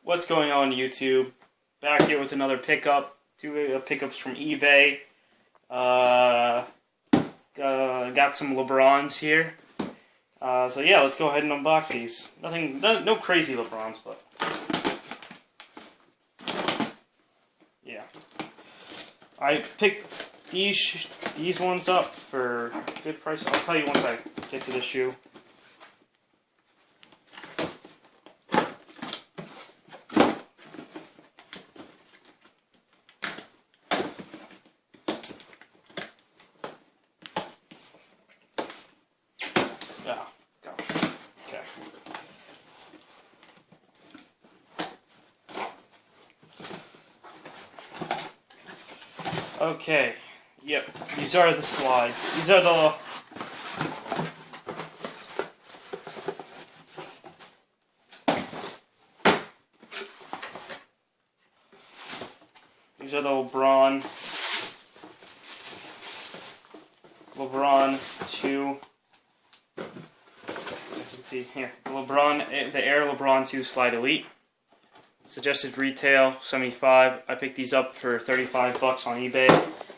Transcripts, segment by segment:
What's going on YouTube? Back here with another pickup. Two pickups from eBay. Got some Lebrons here. So yeah, let's go ahead and unbox these. No crazy Lebrons, but yeah. I picked these ones up for a good price. I'll tell you once I get to the shoe. Yeah, go. Okay. Okay. Yep. These are the slides. These are the LeBron 2. As you can see here, the Air LeBron 2 Slide Elite. Suggested retail $75. I picked these up for $35 on eBay.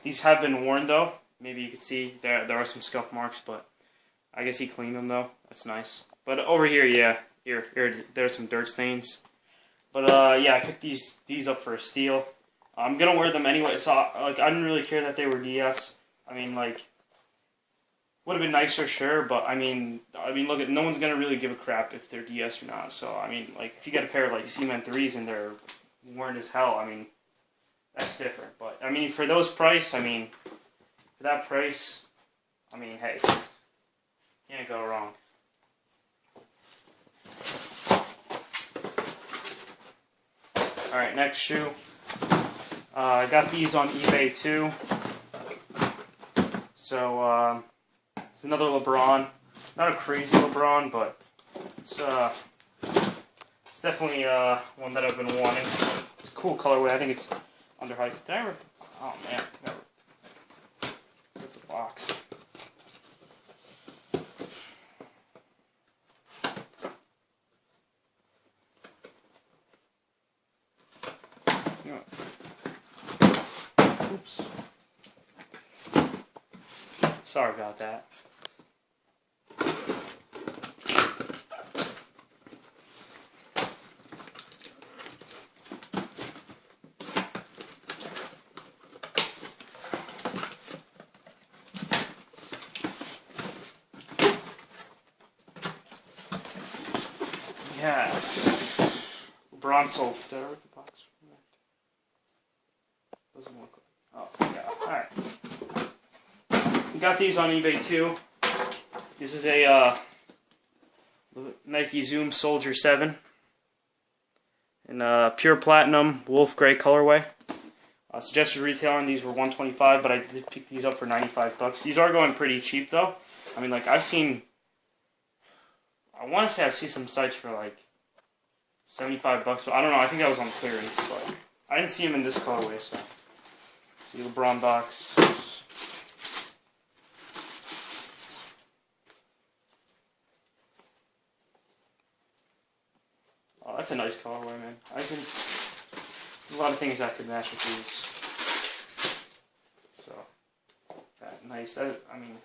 These have been worn though. Maybe you can see there are some scuff marks, but I guess he cleaned them though. That's nice. But over here, yeah, here there's some dirt stains. But yeah, I picked these up for a steal. I'm gonna wear them anyway. So like, I didn't really care that they were DS. I mean, like, would have been nicer, sure, but I mean, look, no one's gonna really give a crap if they're DS or not. So I mean, like, if you get a pair of like Cement 3s and they're worn as hell, I mean, that's different. But I mean, for those price, I mean, for that price, I mean, hey, can't go wrong. All right, next shoe. I got these on eBay too. So it's another LeBron. Not a crazy LeBron, but it's definitely one that I've been wanting. It's a cool colorway. I think it's underhyped. Did I ever? Oh man, never. Rip the box. Oops. Sorry about that. Yeah. LeBron sold. Did I rip the box? Doesn't look like. Oh, yeah. Alright. We got these on eBay too. This is a Nike Zoom Soldier 7 in pure platinum wolf gray colorway. Suggested retail on these were $125, but I did pick these up for $95. These are going pretty cheap though. I mean, like, I want to say I've seen some sites for like $75, but I don't know. I think that was on clearance, but I didn't see them in this colorway. So, see LeBron box. Oh, that's a nice colorway, man. A lot of things I could match with these. So, that nice. I mean,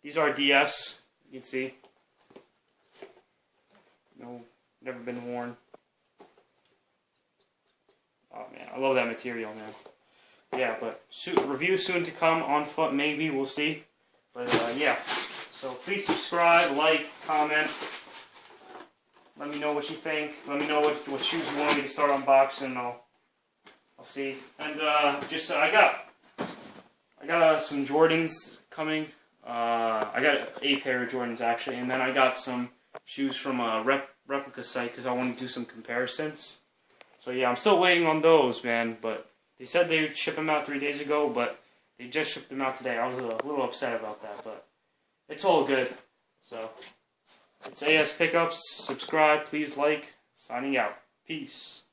these are DS. You can see. No, never been worn. Oh man, I love that material, man. Yeah, but review soon to come, on foot maybe, we'll see. But yeah, so please subscribe, like, comment. Let me know what you think. Let me know what shoes you want me to start unboxing. I'll see. And I got some Jordans coming. I got a pair of Jordans actually, and then I got some shoes from a replica site because I want to do some comparisons. So yeah, I'm still waiting on those, man. But they said they would ship them out 3 days ago, but they just shipped them out today. I was a little upset about that, but it's all good. So it's AS Pickups. Subscribe, please like. Signing out. Peace.